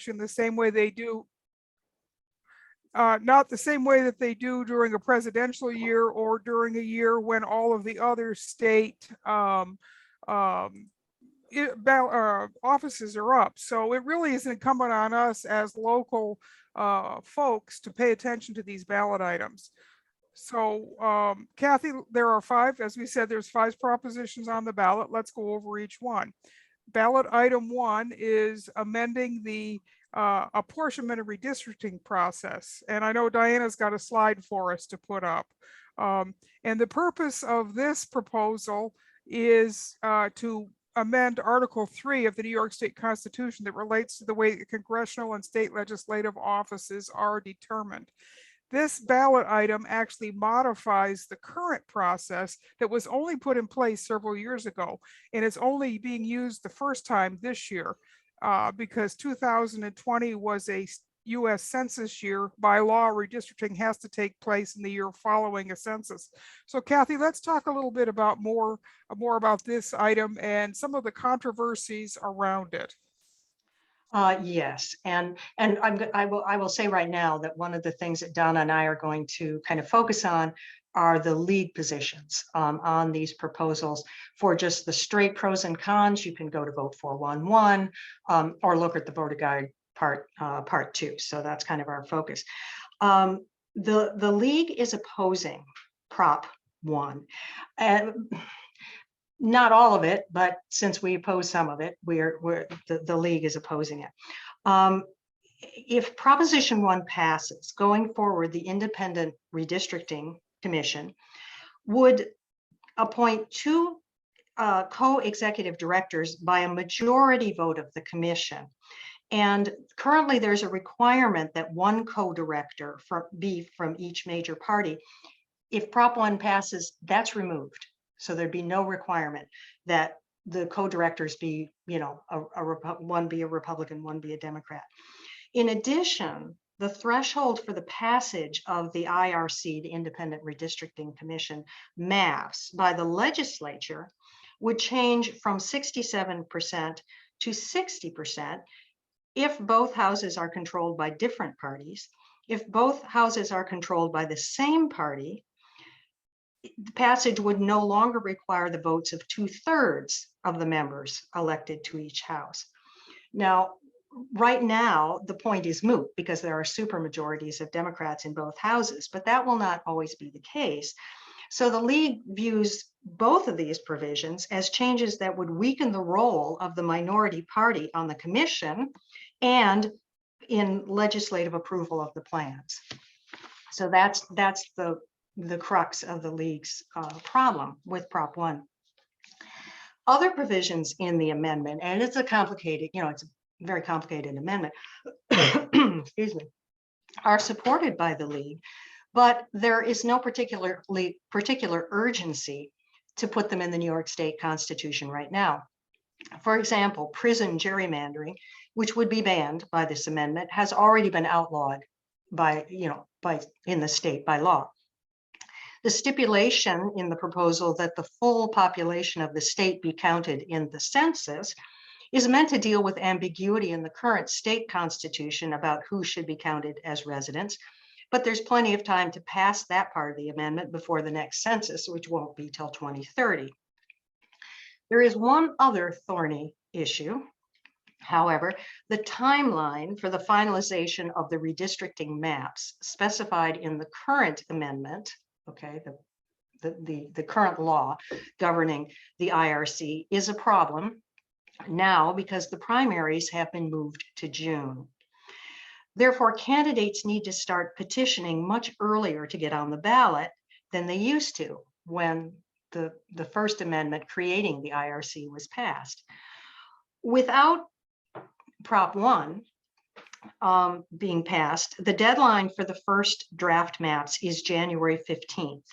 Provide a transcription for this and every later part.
the same way they do, not the same way that they do during a presidential year or during a year when all of the other state offices are up. So it really is incumbent on us as local folks to pay attention to these ballot items. So Kathy, there are five, as we said, there's 5 propositions on the ballot. Let's go over each one. Ballot item 1 is amending the apportionment and redistricting process. And I know Diana's got a slide for us to put up. And the purpose of this proposal is to amend Article 3 of the New York State Constitution that relates to the way that congressional and state legislative offices are determined. This ballot item actually modifies the current process that was only put in place several years ago, and it's only being used the first time this year because 2020 was a US Census year. By law, redistricting has to take place in the year following a census. So Kathy, let's talk a little bit about more about this item and some of the controversies around it. Yes, and I will say right now that one of the things that Donna and I are going to kind of focus on are the lead positions on these proposals. For just the straight pros and cons, you can go to Vote 411 or look at the voter guide part 2. So that's kind of our focus. The league is opposing Prop 1. Not all of it, but since we oppose some of it, the league is opposing it. If Proposition 1 passes, going forward, the Independent Redistricting Commission would appoint 2 co-executive directors by a majority vote of the commission. And currently there's a requirement that 1 co-director be from each major party. If Prop 1 passes, that's removed. So there'd be no requirement that the co-directors be, one be a Republican, one be a Democrat. In addition, the threshold for the passage of the IRC, the Independent Redistricting Commission, maps by the legislature would change from 67% to 60% if both houses are controlled by different parties. If both houses are controlled by the same party, the passage would no longer require the votes of 2/3 of the members elected to each house. Now, right now, the point is moot because there are supermajorities of Democrats in both houses, but that will not always be the case. So the league views both of these provisions as changes that would weaken the role of the minority party on the commission and in legislative approval of the plans. So that's the crux of the league's problem with Prop 1. Other provisions in the amendment, and it's a complicated, it's a very complicated amendment, excuse me, are supported by the league, but there is no particular urgency to put them in the New York State Constitution right now. For example, prison gerrymandering, which would be banned by this amendment, has already been outlawed in the state by law. The stipulation in the proposal that the full population of the state be counted in the census is meant to deal with ambiguity in the current state constitution about who should be counted as residents, but there's plenty of time to pass that part of the amendment before the next census, which won't be till 2030. There is one other thorny issue. However, the timeline for the finalization of the redistricting maps specified in the current amendment, okay, the current law governing the IRC, is a problem now because the primaries have been moved to June. Therefore, candidates need to start petitioning much earlier to get on the ballot than they used to when the first amendment creating the IRC was passed. Without Prop 1 being passed, the deadline for the first draft maps is January 15th.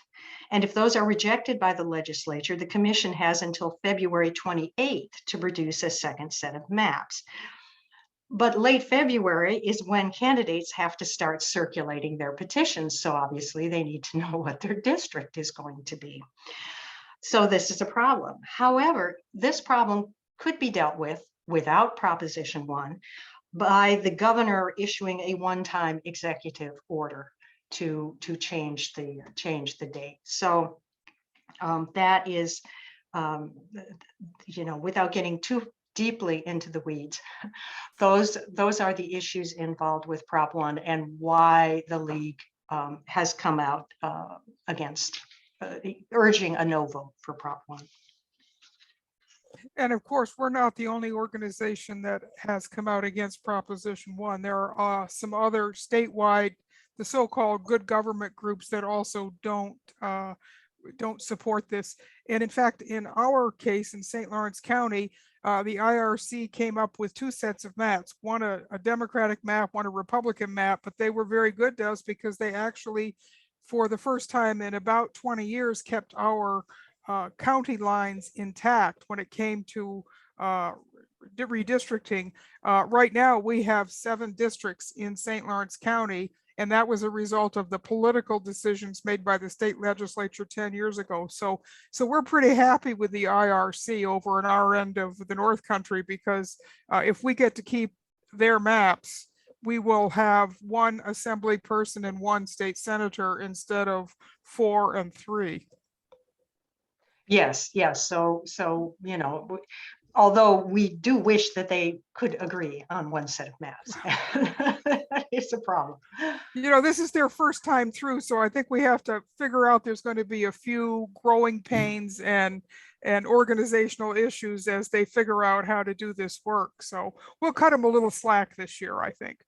And if those are rejected by the legislature, the commission has until February 28th to produce a second set of maps. But late February is when candidates have to start circulating their petitions. So obviously they need to know what their district is going to be. So this is a problem. However, this problem could be dealt with without Proposition 1 by the governor issuing a one-time executive order to change the date. So that is, without getting too deeply into the weeds, those are the issues involved with Prop 1 and why the League has come out against urging a no vote for Prop 1. And of course, we're not the only organization that has come out against Proposition 1. There are some other statewide, the so-called good government groups that also don't support this. And in fact, in our case in St. Lawrence County, the IRC came up with two sets of maps, one a Democratic map, one a Republican map, but they were very good to us because they actually, for the first time in about 20 years, kept our county lines intact when it came to redistricting. Right now, we have 7 districts in St. Lawrence County, and that was a result of the political decisions made by the state legislature 10 years ago. So we're pretty happy with the IRC over in our end of the North Country, because if we get to keep their maps, we will have 1 assembly person and 1 state senator instead of 4 and 3. Yes. So, although we do wish that they could agree on one set of maps, it's a problem. This is their first time through, so I think we have to figure out there's going to be a few growing pains and organizational issues as they figure out how to do this work. So we'll cut them a little slack this year, I think.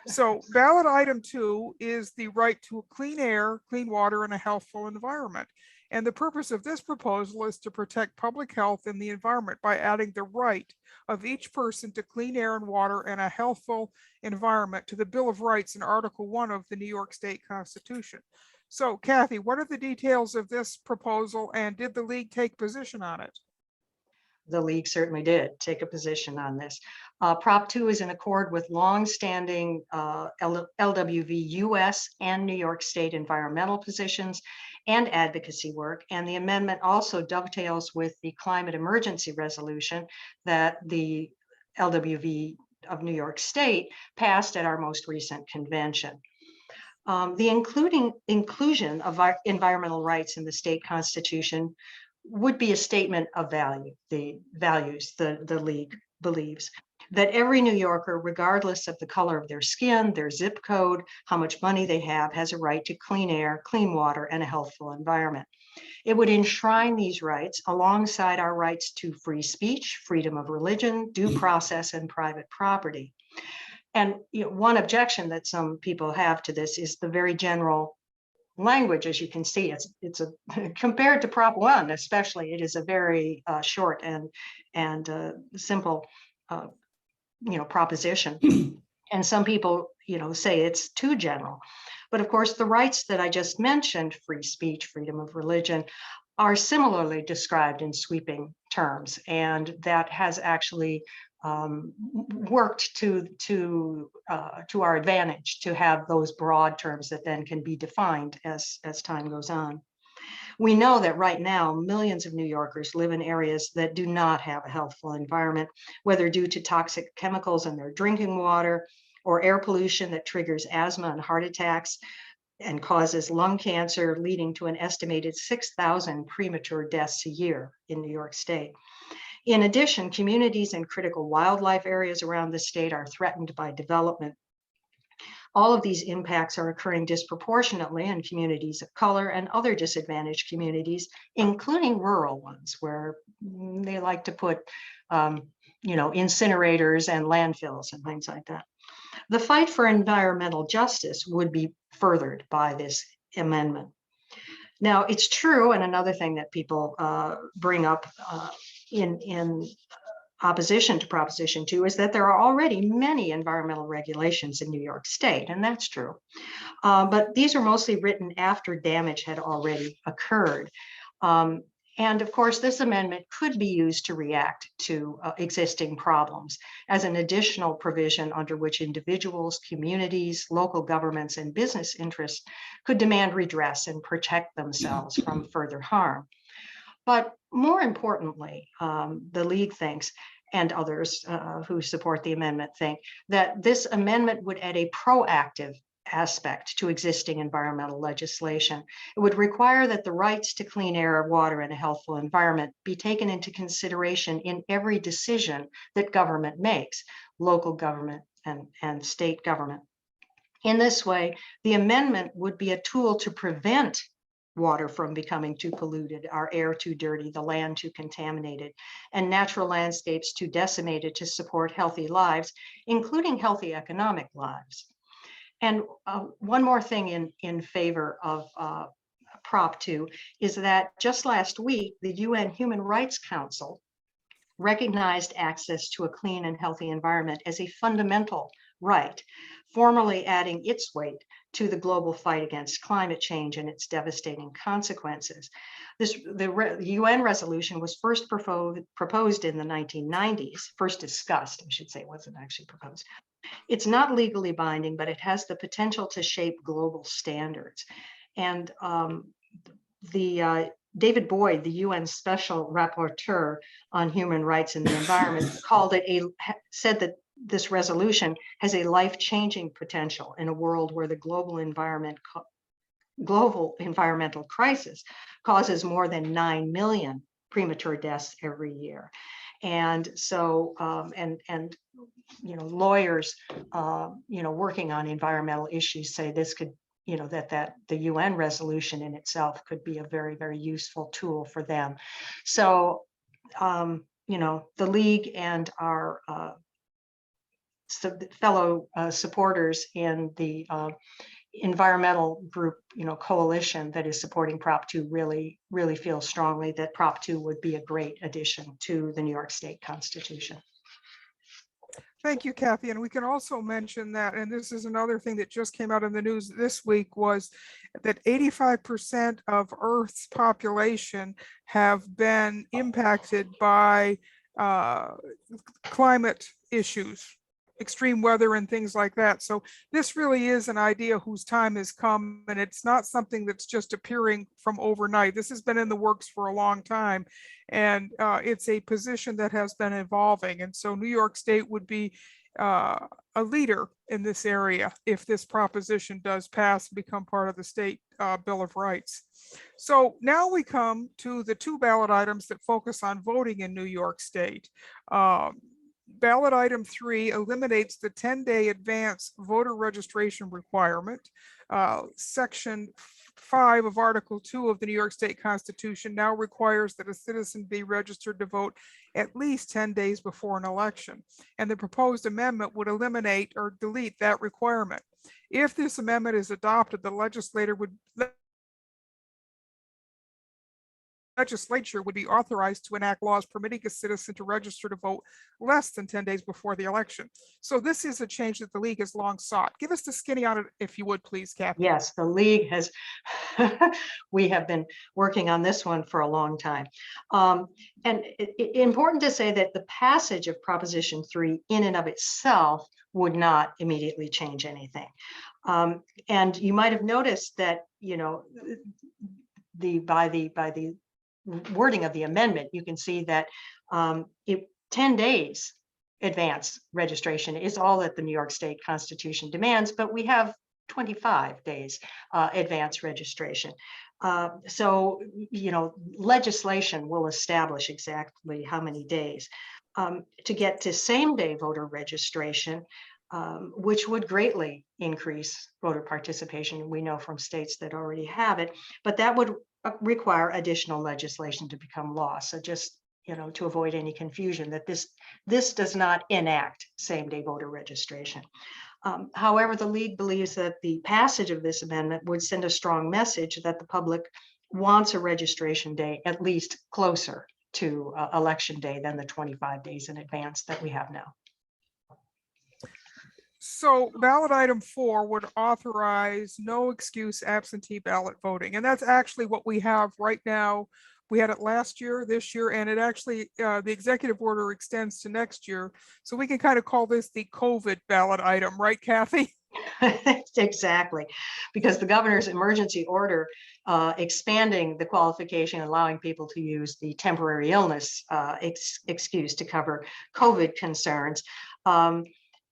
So ballot item 2 is the right to clean air, clean water, and a healthful environment. And the purpose of this proposal is to protect public health and the environment by adding the right of each person to clean air and water and a healthful environment to the Bill of Rights in Article 1 of the New York State Constitution. So, Kathy, what are the details of this proposal, and did the League take position on it? The League certainly did take a position on this. Prop 2 is in accord with longstanding LWV US and New York State environmental positions and advocacy work, and the amendment also dovetails with the climate emergency resolution that the LWV of New York State passed at our most recent convention. The inclusion of our environmental rights in the state constitution would be a statement of value. The values the League believes that every New Yorker, regardless of the color of their skin, their zip code, how much money they have, has a right to clean air, clean water, and a healthful environment. It would enshrine these rights alongside our rights to free speech, freedom of religion, due process, and private property. And one objection that some people have to this is the very general language. As you can see, it's a compared to Prop 1, especially, it is a very short and simple proposition. And some people say it's too general. But of course, the rights that I just mentioned, free speech, freedom of religion, are similarly described in sweeping terms, and that has actually worked to our advantage to have those broad terms that then can be defined as time goes on. We know that right now, millions of New Yorkers live in areas that do not have a healthful environment, whether due to toxic chemicals in their drinking water or air pollution that triggers asthma and heart attacks and causes lung cancer, leading to an estimated 6,000 premature deaths a year in New York State. In addition, communities in critical wildlife areas around the state are threatened by development. All of these impacts are occurring disproportionately in communities of color and other disadvantaged communities, including rural ones where they like to put, incinerators and landfills and things like that. The fight for environmental justice would be furthered by this amendment. Now, it's true, and another thing that people bring up in opposition to Proposition 2 is that there are already many environmental regulations in New York State, and that's true. But these are mostly written after damage had already occurred. And of course, this amendment could be used to react to existing problems as an additional provision under which individuals, communities, local governments, and business interests could demand redress and protect themselves from further harm. But more importantly, the League thinks and others who support the amendment think that this amendment would add a proactive aspect to existing environmental legislation. It would require that the rights to clean air, water, and a healthful environment be taken into consideration in every decision that government makes, local government and state government. In this way, the amendment would be a tool to prevent water from becoming too polluted, our air too dirty, the land too contaminated, and natural landscapes too decimated to support healthy lives, including healthy economic lives. And one more thing in favor of Prop 2 is that just last week, the UN Human Rights Council recognized access to a clean and healthy environment as a fundamental right, formally adding its weight to the global fight against climate change and its devastating consequences. The UN resolution was first proposed in the 1990s, first discussed, I should say, it wasn't actually proposed. It's not legally binding, but it has the potential to shape global standards. And David Boyd, the UN Special Rapporteur on Human Rights and the Environment, said that this resolution has a life-changing potential in a world where the global environmental crisis causes more than 9 million premature deaths every year. And so, lawyers, working on environmental issues say this could, that the UN resolution in itself could be a very, very useful tool for them. So, the League and our fellow supporters in the environmental group, coalition that is supporting Prop 2 really feel strongly that Prop 2 would be a great addition to the New York State Constitution. Thank you, Kathy. And we can also mention that, and this is another thing that just came out in the news this week, was that 85% of Earth's population have been impacted by climate issues, extreme weather and things like that. So this really is an idea whose time has come, and it's not something that's just appearing from overnight. This has been in the works for a long time, and it's a position that has been evolving. And so New York State would be a leader in this area if this proposition does pass and become part of the state Bill of Rights. So now we come to the two ballot items that focus on voting in New York State. Ballot item 3 eliminates the 10-day advance voter registration requirement. Section 5 of Article 2 of the New York State Constitution now requires that a citizen be registered to vote at least 10 days before an election. And the proposed amendment would eliminate or delete that requirement. If this amendment is adopted, the legislature would be authorized to enact laws permitting a citizen to register to vote less than 10 days before the election. So this is a change that the League has long sought. Give us the skinny on it, if you would, please, Kathy. Yes, the League has, we have been working on this one for a long time. And important to say that the passage of Proposition 3 in and of itself would not immediately change anything. And you might have noticed that, by the wording of the amendment, you can see that 10 days advance registration is all that the New York State Constitution demands, but we have 25 days advance registration. So, legislation will establish exactly how many days. To get to same-day voter registration, which would greatly increase voter participation. We know from states that already have it, but that would require additional legislation to become law. So just, to avoid any confusion, that this does not enact same-day voter registration. However, the League believes that the passage of this amendment would send a strong message that the public wants a registration day at least closer to election day than the 25 days in advance that we have now. So ballot item 4 would authorize no excuse absentee ballot voting. And that's actually what we have right now. We had it last year, this year, and it actually, the executive order extends to next year. So we can kind of call this the COVID ballot item, right, Kathy? Exactly, because the governor's emergency order expanding the qualification, allowing people to use the temporary illness excuse to cover COVID concerns,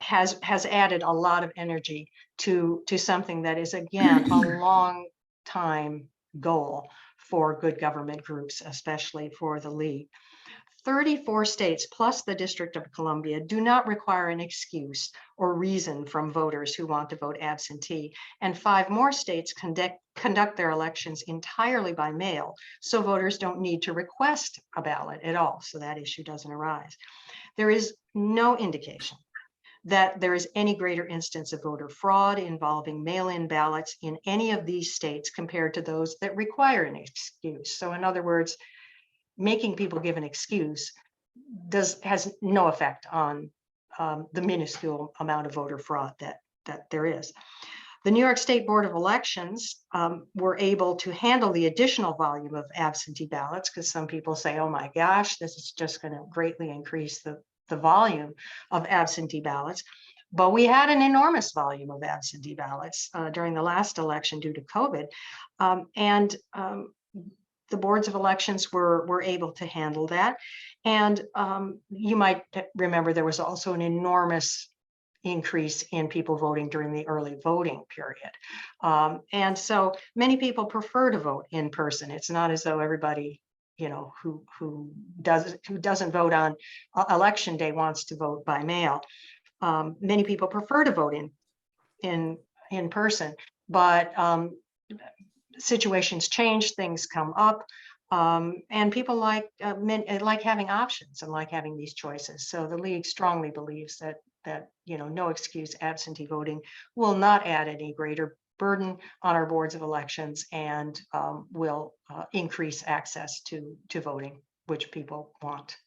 has added a lot of energy to something that is, again, a long time goal for good government groups, especially for the League. 34 states plus the District of Columbia do not require an excuse or reason from voters who want to vote absentee, and 5 more states conduct their elections entirely by mail, so voters don't need to request a ballot at all, so that issue doesn't arise. There is no indication that there is any greater instance of voter fraud involving mail-in ballots in any of these states compared to those that require an excuse. So in other words, making people give an excuse has no effect on the minuscule amount of voter fraud that there is. The New York State Board of Elections were able to handle the additional volume of absentee ballots, because some people say, oh my gosh, this is just going to greatly increase the volume of absentee ballots. But we had an enormous volume of absentee ballots during the last election due to COVID. The boards of elections were able to handle that. And you might remember there was also an enormous increase in people voting during the early voting period. And so many people prefer to vote in person. It's not as though everybody, you know, who doesn't vote on election day wants to vote by mail. Many people prefer to vote in person, but situations change, things come up, and people like having options and like having these choices. So the League strongly believes that you know, no excuse absentee voting will not add any greater burden on our boards of elections, and will increase access to voting, which people want.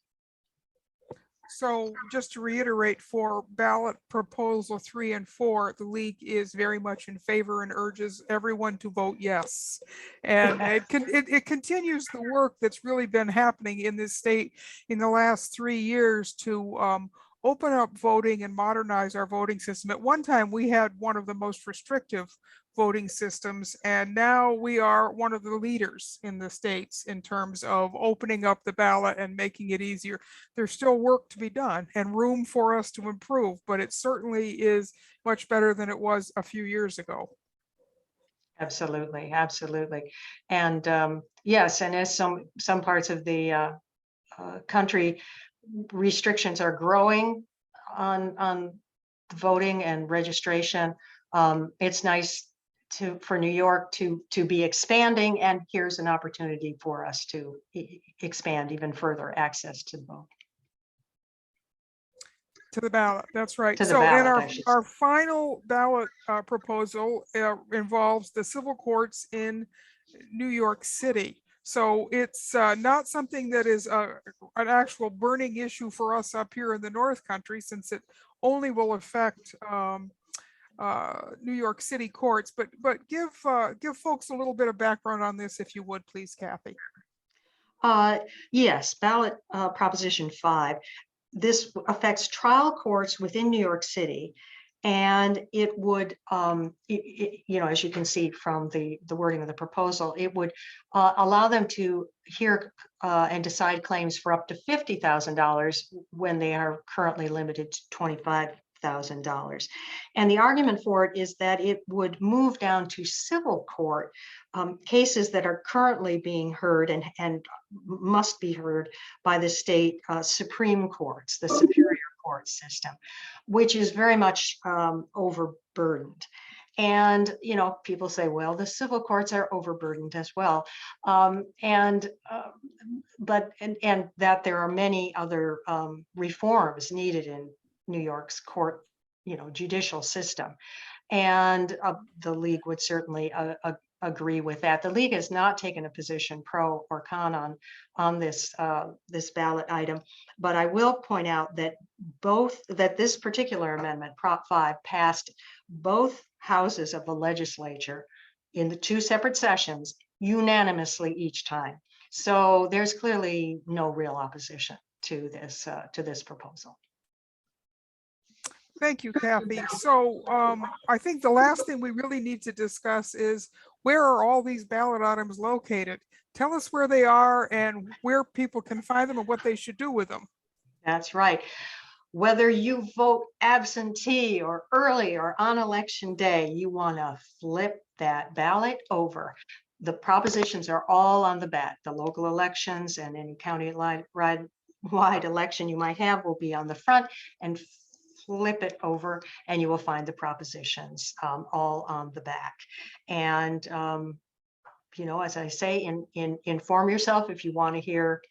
So just to reiterate, for ballot proposal 3 and 4, the League is very much in favor and urges everyone to vote yes. And it continues the work that's really been happening in this state in the last 3 years to open up voting and modernize our voting system. At one time, we had one of the most restrictive voting systems, and now we are one of the leaders in the states in terms of opening up the ballot and making it easier. There's still work to be done and room for us to improve, but it certainly is much better than it was a few years ago. Absolutely, absolutely. And yes, and as some parts of the country, restrictions are growing on voting and registration. It's nice for New York to be expanding, and here's an opportunity for us to expand even further access to the vote. To the ballot, that's right. To the So ballot, and our final ballot proposal involves the civil courts in New York City. So it's not something that is an actual burning issue for us up here in the North Country, since it only will affect New York City courts. But give folks a little bit of background on this, if you would, please, Kathy. Yes, ballot proposition 5. This affects trial courts within New York City, and it would, you know, as you can see from the wording of the proposal, it would allow them to hear and decide claims for up to $50,000 when they are currently limited to $25,000. And the argument for it is that it would move down to civil court cases that are currently being heard and must be heard by the state Supreme Courts, the Superior Court system, which is very much overburdened. And, you know, people say, well, the civil courts are overburdened as well. And that there are many other reforms needed in New York's court, you know, judicial system. And the League would certainly agree with that. The League has not taken a position pro or con on this ballot item, but I will point out that this particular amendment, Prop 5, passed both houses of the legislature in the 2 separate sessions unanimously each time. So there's clearly no real opposition to this proposal. Thank you, Kathy. So I think the last thing we really need to discuss is where are all these ballot items located? Tell us where they are and where people can find them and what they should do with them. That's right. Whether you vote absentee or early or on election day, you want to flip that ballot over. The propositions are all on the back. The local elections and any county-wide election you might have will be on the front, and flip it over and you will find the propositions all on the back. And as I say, inform yourself if you want to hear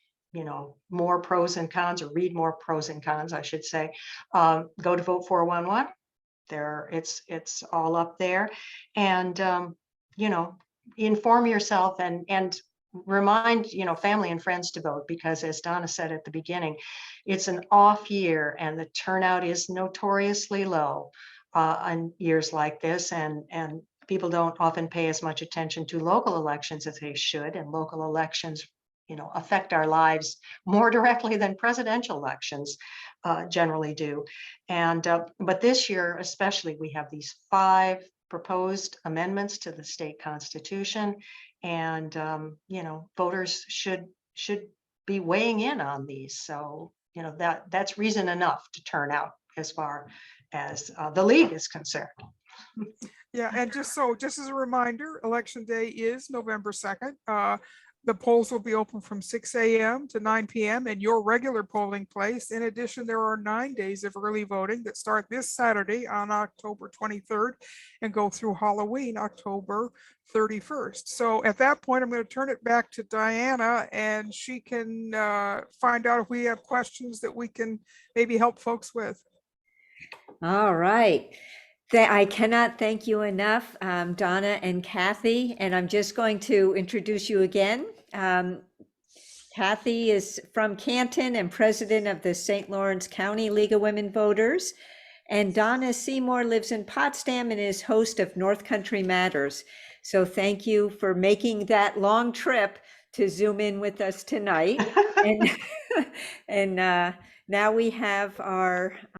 more pros and cons, or read more pros and cons, I should say. Go to Vote 411. There, it's all up there. And inform yourself and remind family and friends to vote, because as Donna said at the beginning, it's an off year and the turnout is notoriously low on years like this, and people don't often pay as much attention to local elections as they should, and local elections affect our lives more directly than presidential elections generally do. And but this year especially, we have these 5 proposed amendments to the state constitution, and voters should be weighing in on these. So that's reason enough to turn out as far as the league is concerned. Yeah, and just as a reminder, Election Day is November 2nd. The polls will be open from 6 a.m. to 9 p.m. in your regular polling place. In addition, there are 9 days of early voting that start this Saturday on October 23rd and go through Halloween, October 31st. So at that point, I'm going to turn it back to Diana, and she can find out if we have questions that we can maybe help folks with. All right. I cannot thank you enough, Donna and Kathy, and I'm just going to introduce you again. Kathy is from Canton and president of the St. Lawrence County League of Women Voters, and Donna Seymour lives in Potsdam and is host of North Country Matters. So thank you for making that long trip to Zoom in with us tonight. And now we have our